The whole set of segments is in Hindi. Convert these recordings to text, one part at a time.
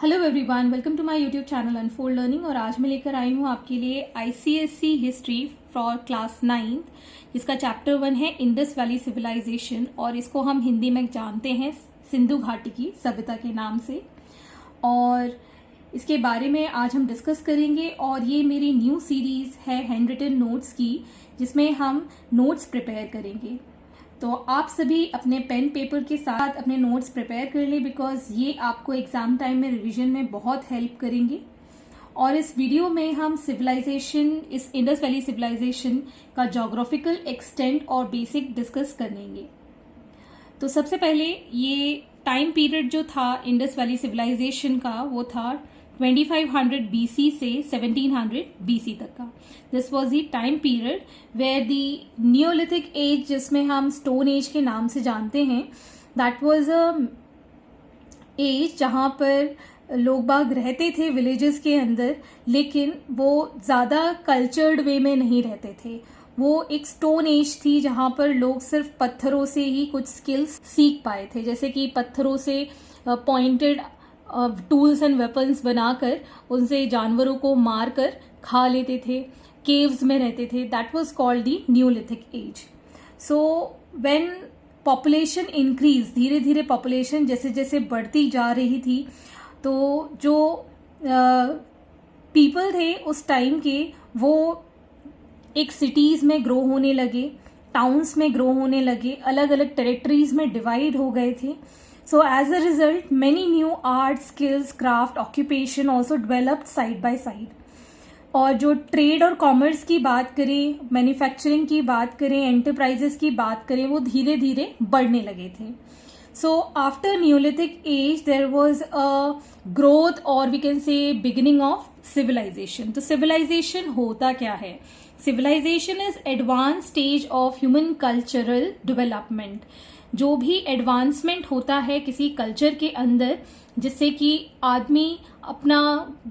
Hello everyone, welcome to my YouTube channel unfold learning. और आज मैं लेकर आई हूँ आपके लिए ICSE history for class 9th, जिसका चैप्टर 1 है इंडस वैली सिविलाइजेशन, और इसको हम हिंदी में जानते हैं सिंधु घाटी की सभ्यता के नाम से। और इसके बारे में आज हम डिस्कस करेंगे। और ये मेरी न्यू सीरीज है हैंड रिटन नोट्स की, जिसमें हम नोट्स प्रिपेयर करेंगे। तो आप सभी अपने पेन पेपर के साथ अपने नोट्स प्रिपेयर कर लें, बिकॉज ये आपको एग्जाम टाइम में रिवीजन में बहुत हेल्प करेंगे। और इस वीडियो में हम सिविलाइजेशन, इस इंडस वैली सिविलाइजेशन का ज्योग्राफिकल एक्सटेंट और बेसिक डिस्कस करेंगे। तो सबसे पहले ये टाइम पीरियड जो था इंडस वैली सिविलाइजेशन का, वो था 2500 BC से 1700 BC तक का। This was the time period where the neolithic age, जिसमें हम स्टोन एज के नाम से जानते हैं, दैट वॉज अ एज जहाँ पर लोग बाग रहते थे विलेजेस के अंदर, लेकिन वो ज़्यादा कल्चर्ड वे में नहीं रहते थे। वो एक स्टोन एज थी जहाँ पर लोग सिर्फ पत्थरों से ही कुछ स्किल्स सीख पाए थे, जैसे कि पत्थरों से पॉइंटेड टूल्स एंड वेपन्स बनाकर उनसे जानवरों को मार कर खा लेते थे, केव्स में रहते थे। That was called the neolithic age. So when population increase, धीरे धीरे पॉपुलेशन जैसे जैसे बढ़ती जा रही थी, तो जो पीपल थे उस टाइम के, वो एक सिटीज में ग्रो होने लगे, टाउन्स में ग्रो होने लगे, अलग अलग टेरिटरीज में डिवाइड हो गए थे। So as a result, many new art, skills, craft, occupation also developed side by side. और जो ट्रेड और कॉमर्स की बात करें, मैन्युफैक्चरिंग की बात करें, एंटरप्राइजेस की बात करें, वो धीरे धीरे बढ़ने लगे थे। So after neolithic age there was a growth, और we can say beginning of civilization. तो सिविलाइजेशन होता क्या है? Civilization is advance stage of human cultural development. जो भी एडवांसमेंट होता है किसी कल्चर के अंदर, जिससे कि आदमी अपना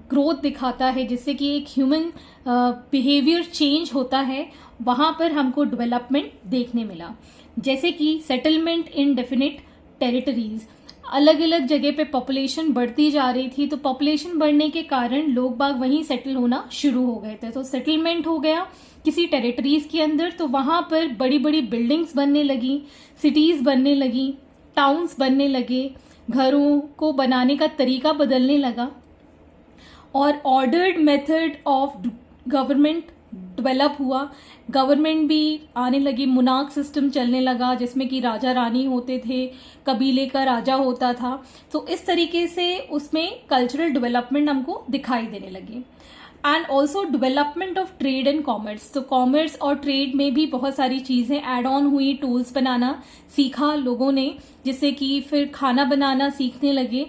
ग्रोथ दिखाता है, जिससे कि एक ह्यूमन बिहेवियर चेंज होता है, वहाँ पर हमको डेवलपमेंट देखने मिला। जैसे कि सेटलमेंट इन डेफिनेट टेरिटरीज, अलग अलग जगह पे पॉपुलेशन बढ़ती जा रही थी, तो पॉपुलेशन बढ़ने के कारण लोग बाग वहीं सेटल होना शुरू हो गए थे। तो सेटलमेंट हो गया किसी टेरिटरीज के अंदर, तो वहां पर बड़ी बड़ी बिल्डिंग्स बनने लगी, सिटीज बनने लगी, टाउन्स बनने लगे, घरों को बनाने का तरीका बदलने लगा, और ordered method of government develop हुआ। गवर्नमेंट भी आने लगी, मुनाक सिस्टम चलने लगा, जिसमें कि राजा रानी होते थे, कबीले का राजा होता था। तो इस तरीके से उसमें कल्चरल डेवलपमेंट हमको दिखाई देने लगी। And also development of trade and commerce. तो कॉमर्स और ट्रेड में भी बहुत सारी चीजें एड ऑन हुई, टूल्स बनाना सीखा लोगों ने, जिससे कि फिर खाना बनाना सीखने लगे,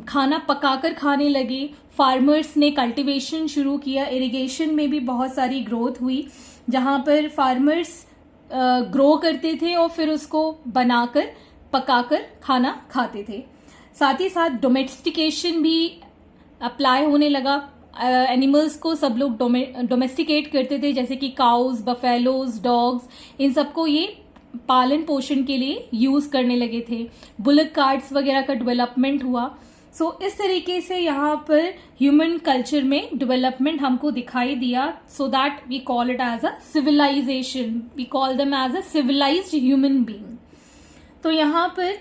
खाना पकाकर खाने लगे। फार्मर्स ने कल्टीवेशन शुरू किया, इरिगेशन में भी बहुत सारी ग्रोथ हुई, जहां पर फार्मर्स ग्रो करते थे और फिर उसको बनाकर पकाकर खाना खाते थे। साथ ही साथ डोमेस्टिकेशन भी अप्लाई होने लगा। एनिमल्स को सब लोग डोमेस्टिकेट करते थे, जैसे कि काउज, बफेलोज, डॉग्स, इन सबको ये पालन पोषण के लिए यूज करने लगे थे। बुलक कार्ट्स वगैरह का डेवलपमेंट हुआ। सो इस तरीके से यहाँ पर ह्यूमन कल्चर में डेवलपमेंट हमको दिखाई दिया। So that we call it as a civilization, we call them as a civilized human being. तो यहाँ पर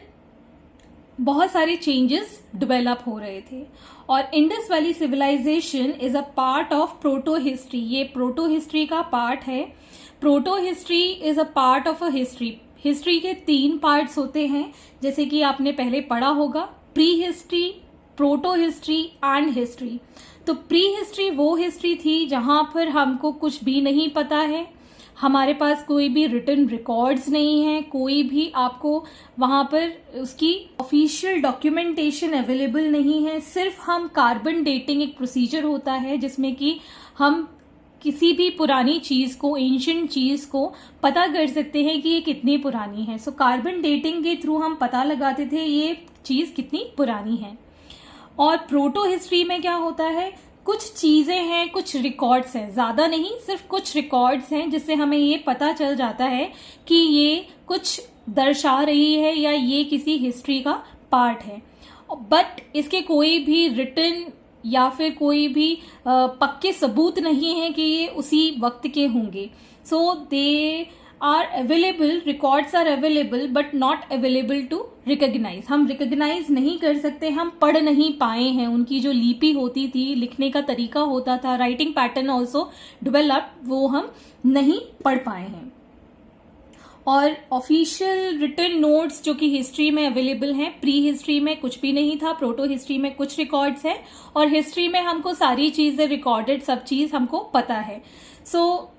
बहुत सारे चेंजेस डेवलप हो रहे थे। और Indus valley civilization is a part of proto history. ये प्रोटो हिस्ट्री का पार्ट है। Proto history is a part of a history. History के 3 पार्ट्स होते हैं, जैसे कि आपने पहले पढ़ा होगा, pre history, proto history and history. तो प्री हिस्ट्री वो हिस्ट्री थी जहां पर हमको कुछ भी नहीं पता है, हमारे पास कोई भी रिटन रिकॉर्ड्स नहीं है, कोई भी आपको वहां पर उसकी ऑफिशियल डॉक्यूमेंटेशन अवेलेबल नहीं है। सिर्फ हम कार्बन डेटिंग, एक प्रोसीजर होता है जिसमें कि हम किसी भी पुरानी चीज को, एंशिएंट चीज को पता कर सकते हैं कि ये कितनी पुरानी है। सो कार्बन डेटिंग के थ्रू हम पता लगाते थे ये चीज कितनी पुरानी है। और प्रोटो हिस्ट्री में क्या होता है, कुछ चीजें हैं, कुछ रिकॉर्ड्स हैं, ज्यादा नहीं, सिर्फ कुछ रिकॉर्ड्स हैं, जिससे हमें ये पता चल जाता है कि ये कुछ दर्शा रही है या ये किसी हिस्ट्री का पार्ट है। बट इसके कोई भी रिटन या फिर कोई भी पक्के सबूत नहीं है कि ये उसी वक्त के होंगे. So they are available, records are available but not available to recognize. हम रिकॉग्नाइज नहीं कर सकते, हम पढ़ नहीं पाए हैं. उनकी जो लिपि होती थी, लिखने का तरीका होता था, राइटिंग पैटर्न ऑल्सो डेवलप, वो हम नहीं पढ़ पाए हैं. और ऑफिशियल रिटन नोट्स जो कि हिस्ट्री में अवेलेबल हैं, प्री हिस्ट्री में कुछ भी नहीं था, प्रोटो हिस्ट्री में कुछ रिकॉर्ड्स हैं, और हिस्ट्री में हमको सारी चीजें रिकॉर्डेड, सब चीज हमको पता है. So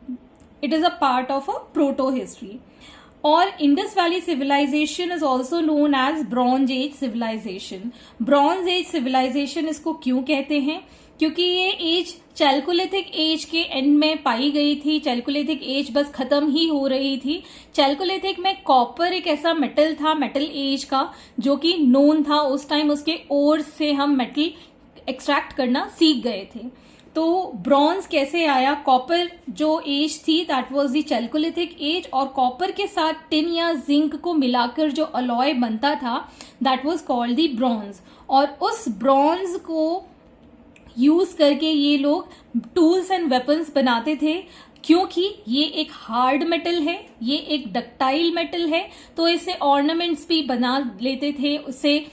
it is a part of a proto history. और Indus valley civilization is also known as bronze age civilization. Bronze age civilization इसको क्यों कहते हैं? क्योंकि ये एज चैल्कोलिथिक एज के एंड में पाई गई थी. चैल्कोलिथिक एज बस खत्म ही हो रही थी. चैल्कोलिथिक में कॉपर एक ऐसा मेटल था, मेटल एज का, जो कि नोन था उस टाइम. उसके ओर से हम मेटल एक्सट्रैक्ट करना सीख गए थे. तो ब्रॉन्ज कैसे आया? कॉपर जो एज थी that was the chalcolithic age, और कॉपर के साथ टिन या जिंक को मिलाकर जो अलॉय बनता था that was called the bronze. और उस ब्रॉन्ज को यूज करके ये लोग टूल्स एंड वेपन्स बनाते थे. क्योंकि ये एक हार्ड मेटल है, ये एक डक्टाइल मेटल है, तो इससे ऑर्नामेंट्स भी बना लेते थे. उससे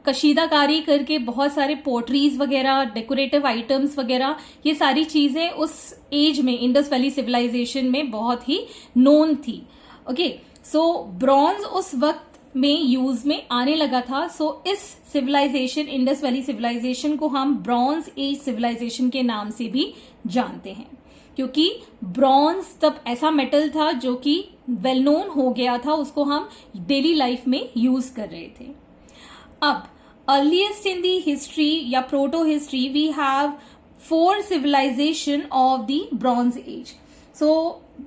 कशीदाकारी करके बहुत सारे पोट्रीज वगैरह, डेकोरेटिव आइटम्स वगैरह, ये सारी चीजें उस एज में, इंडस वैली सिविलाइजेशन में बहुत ही नोन थी. ओके, सो ब्रॉन्ज उस वक्त में यूज में आने लगा था. सो इस सिविलाइजेशन, इंडस वैली सिविलाइजेशन को हम ब्रॉन्ज एज सिविलाइजेशन के नाम से भी जानते हैं, क्योंकि ब्रॉन्ज तब ऐसा मेटल था जो कि वेल नोन हो गया था, उसको हम डेली लाइफ में यूज कर रहे थे. अब अर्लीस्ट इन दी हिस्ट्री या proto history we have 4 civilization of the Bronze Age. So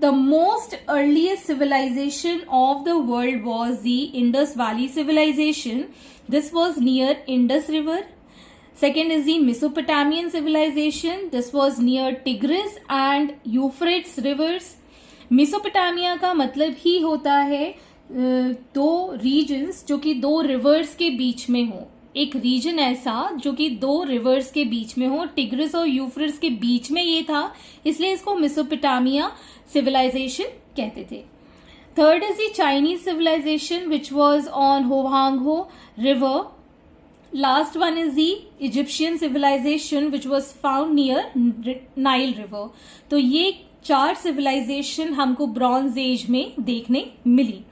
the most earliest civilization of the world was the Indus Valley civilization. This was near Indus River. Second is the Mesopotamian civilization. This was near Tigris and Euphrates rivers. Mesopotamia का मतलब ही होता है दो रीजन्स जो कि 2 रिवर्स के बीच में हो. एक रीजन ऐसा जो कि 2 रिवर्स के बीच में हो, टिग्रिस और यूफ्रेट्स के बीच में ये था, इसलिए इसको मेसोपोटामिया सिविलाइजेशन कहते थे. Third is the Chinese civilization which was on Hwang Ho river. Last one is the Egyptian civilization which was found near Nile river. तो ये 4 सिविलाइजेशन हमको ब्रॉन्ज एज में देखने मिली.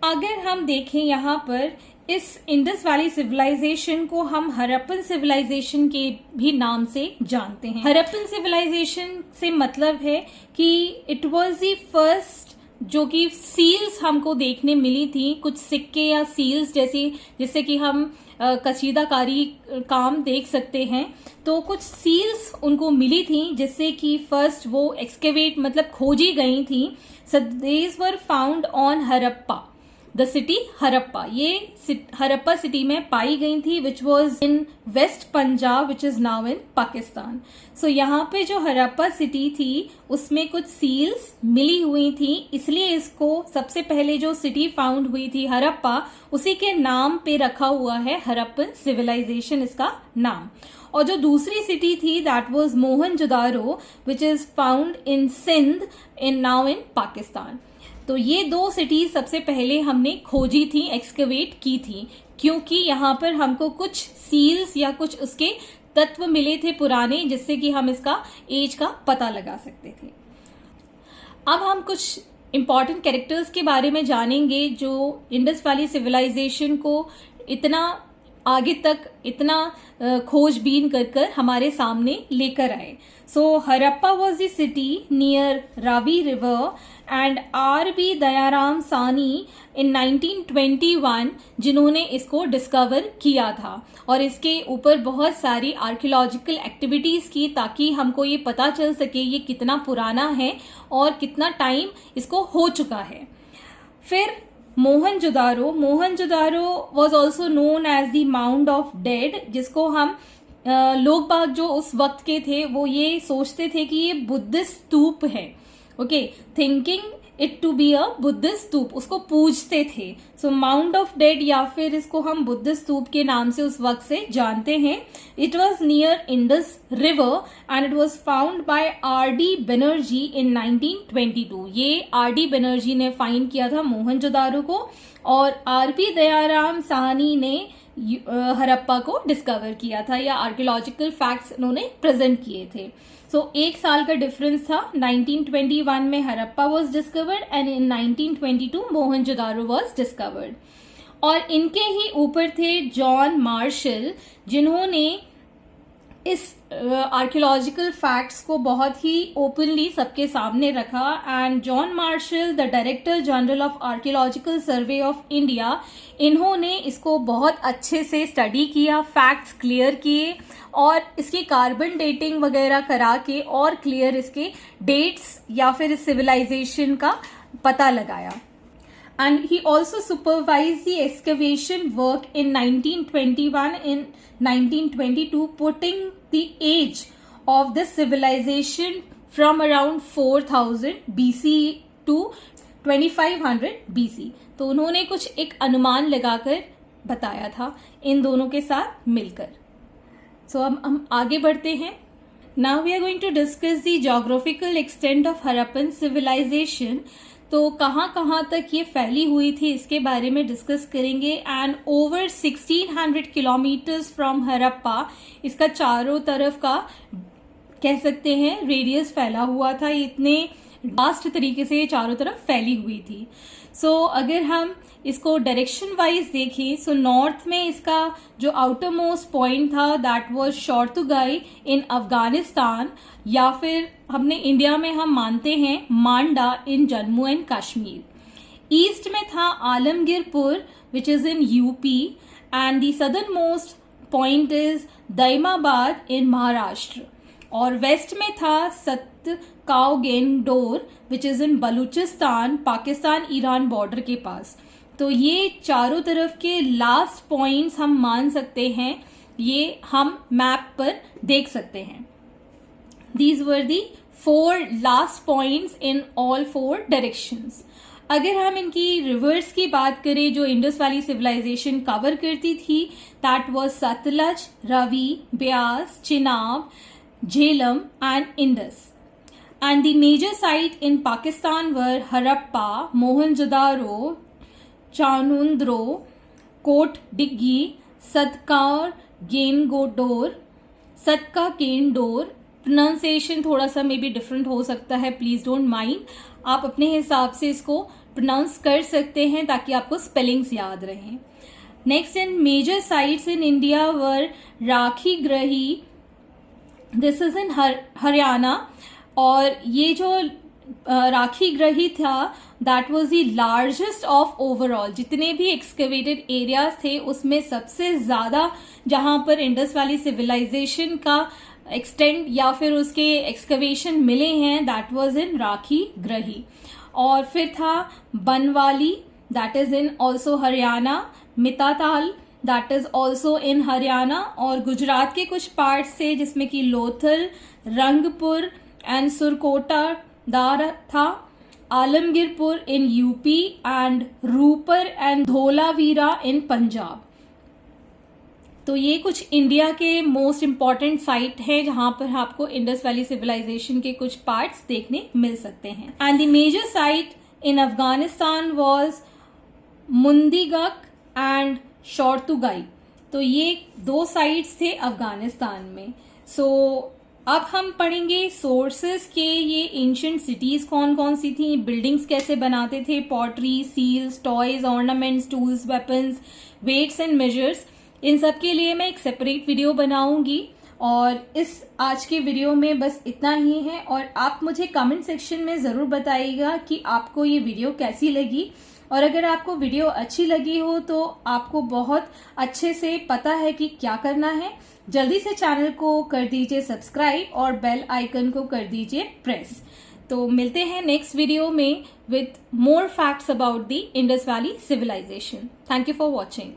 अगर हम देखें यहाँ पर इस इंडस वैली सिविलाइजेशन को हम हरप्पन सिविलाइजेशन के भी नाम से जानते हैं. हरप्पन सिविलाइजेशन से मतलब है कि इट वाज द फर्स्ट जो कि सील्स हमको देखने मिली थी, कुछ सिक्के या सील्स जैसे कि हम कशीदाकारी काम देख सकते हैं. तो कुछ सील्स उनको मिली थी जिससे कि फर्स्ट वो एक्सकेवेट मतलब खोजी गई थी. So these were found on Harappa, the city Harappa. ये हरप्पा सिटी में पाई गई थी which was in west Punjab which is now in Pakistan. So यहाँ पे जो हरप्पा सिटी थी उसमें कुछ सील्स मिली हुई थी, इसलिए इसको सबसे पहले जो सिटी फाउंड हुई थी हरप्पा, उसी के नाम पे रखा हुआ है हरप्पन सिविलाइजेशन इसका नाम. और जो दूसरी सिटी थी that was Mohenjodaro which is found in Sindh in now in Pakistan. तो ये 2 सिटीज सबसे पहले हमने खोजी थी, एक्सकवेट की थी, क्योंकि यहाँ पर हमको कुछ सील्स या कुछ उसके तत्व मिले थे पुराने, जिससे कि हम इसका एज का पता लगा सकते थे. अब हम कुछ इंपॉर्टेंट कैरेक्टर्स के बारे में जानेंगे जो इंडस वैली सिविलाइजेशन को इतना आगे तक इतना खोजबीन कर हमारे सामने लेकर आए. So Harappa was the city near Ravi river and R.B. Dayaram Sahni in 1921 जिन्होंने इसको डिस्कवर किया था, और इसके ऊपर बहुत सारी आर्कियोलॉजिकल एक्टिविटीज की ताकि हमको ये पता चल सके ये कितना पुराना है और कितना टाइम इसको हो चुका है. फिर Mohenjodaro was also known as the mound of dead, जिसको हम लोग बाग जो उस वक्त के थे वो ये सोचते थे कि ये बुद्धिस्ट स्तूप है. Okay, thinking it to be a Buddhist stupa, उसको पूजते थे। सो माउंट ऑफ डेड या फिर इसको हम बुद्धिस्ट स्तूप के नाम से उस वक्त से जानते हैं। It was near Indus river and it was found by R D. Banerjee in 1922। ये आर.डी. बनर्जी ने फाइंड किया था मोहनजोदारो को, और आर.पी. दयाराम साहनी ने हड़प्पा को डिस्कवर किया था, या आर्कियोलॉजिकल फैक्ट्स उन्होंने प्रेजेंट किए थे। सो 1 साल का डिफरेंस था। 1921 में Harappa was discovered and in 1922 Mohenjodaro was discovered. और इनके ही ऊपर थे जॉन मार्शल, जिन्होंने इस आर्कियोलॉजिकल फैक्ट्स को बहुत ही ओपनली सबके सामने रखा। And John Marshall, the director general of archaeological survey of India, इन्होंने इसको बहुत अच्छे से स्टडी किया, फैक्ट्स क्लियर किए और इसकी कार्बन डेटिंग वगैरह करा के और क्लियर इसके डेट्स या फिर इस सिविलाइजेशन का पता लगाया। And he also supervised the excavation work in 1921 and 1922, putting the age of this civilization from around 4000 BC to 2500 BC. तो उन्होंने कुछ एक अनुमान लगाकर बताया था इन दोनों के साथ मिलकर। So अब हम आगे बढ़ते हैं। Now we are going to discuss the geographical extent of Harappan civilization. तो कहाँ तक ये फैली हुई थी इसके बारे में डिस्कस करेंगे। And over 1600 kilometres from Harappa, इसका चारों तरफ का कह सकते हैं रेडियस फैला हुआ था। इतने वास्ट तरीके से ये चारों तरफ फैली हुई थी। सो अगर हम इसको डायरेक्शन वाइज देखें, सो नॉर्थ में इसका जो आउटर मोस्ट पॉइंट था that was Shortugai in Afghanistan, या फिर हमने इंडिया में हम मानते हैं Manda in Jammu and Kashmir. East में था Alamgirpur which is in UP, and the southernmost point is Daimabad in Maharashtra. और वेस्ट में था Sutkagendor which is in Balochistan, Pakistan Iran border के पास। तो ये चारों तरफ के लास्ट पॉइंट्स हम मान सकते हैं, ये हम मैप पर देख सकते हैं। These were the 4 last points in all 4 directions. अगर हम इनकी रिवर्स की बात करें जो इंडस वैली सिविलाइजेशन कवर करती थी, that was Sutlej, Ravi, Beas, Chenab, Jhelum and Indus. And the major site in Pakistan were Harappa, Mohenjodaro, Chanhudaro, Kot Diji, सतका केंडोर। Pronunciation थोड़ा सा मे बी डिफरेंट हो सकता है, प्लीज डोंट माइंड। आप अपने हिसाब से इसको प्रोनाउंस कर सकते हैं ताकि आपको स्पेलिंग्स याद रहें। Next in major sites in India were Rakhi Garhi, this is in Haryana. और ये जो राखी ग्रही था that was the largest of overall, जितने भी एक्सकेवेटेड एरियाज थे उसमें सबसे ज्यादा जहां पर इंडस वैली सिविलाइजेशन का एक्सटेंड या फिर उसके एक्सकवेशन मिले हैं दैट वाज इन राखी ग्रही। और फिर था Banawali that is in also Haryana, Mitathal that is also in Haryana, और गुजरात के कुछ पार्ट्स थे जिसमें कि लोथल, रंगपुर एंड सुरकोटा दार था, Alamgirpur in UP and Ropar and Dholavira in Punjab. तो ये कुछ इंडिया के मोस्ट इंपॉर्टेंट साइट है जहां पर आपको इंडस वैली सिविलाइजेशन के कुछ पार्ट्स देखने मिल सकते हैं। And the major site in Afghanistan was Mundigak and Shortugai. तो ये 2 साइट्स थे अफगानिस्तान में। सो अब हम पढ़ेंगे सोर्सेस के, ये एंशिएंट सिटीज कौन कौन सी थी, बिल्डिंग्स कैसे बनाते थे, pottery, seals, toys, ornaments, tools, weapons, weights and measures. इन सब के लिए मैं एक सेपरेट वीडियो बनाऊंगी। और इस आज के वीडियो में बस इतना ही है। और आप मुझे कमेंट सेक्शन में जरूर बताइएगा कि आपको ये वीडियो कैसी लगी। और अगर आपको वीडियो अच्छी लगी हो तो आपको बहुत अच्छे से पता है कि क्या करना है। जल्दी से चैनल को कर दीजिए सब्सक्राइब और बेल आइकन को कर दीजिए प्रेस। तो मिलते हैं नेक्स्ट वीडियो में with more facts about the Indus valley civilization. Thank you for watching.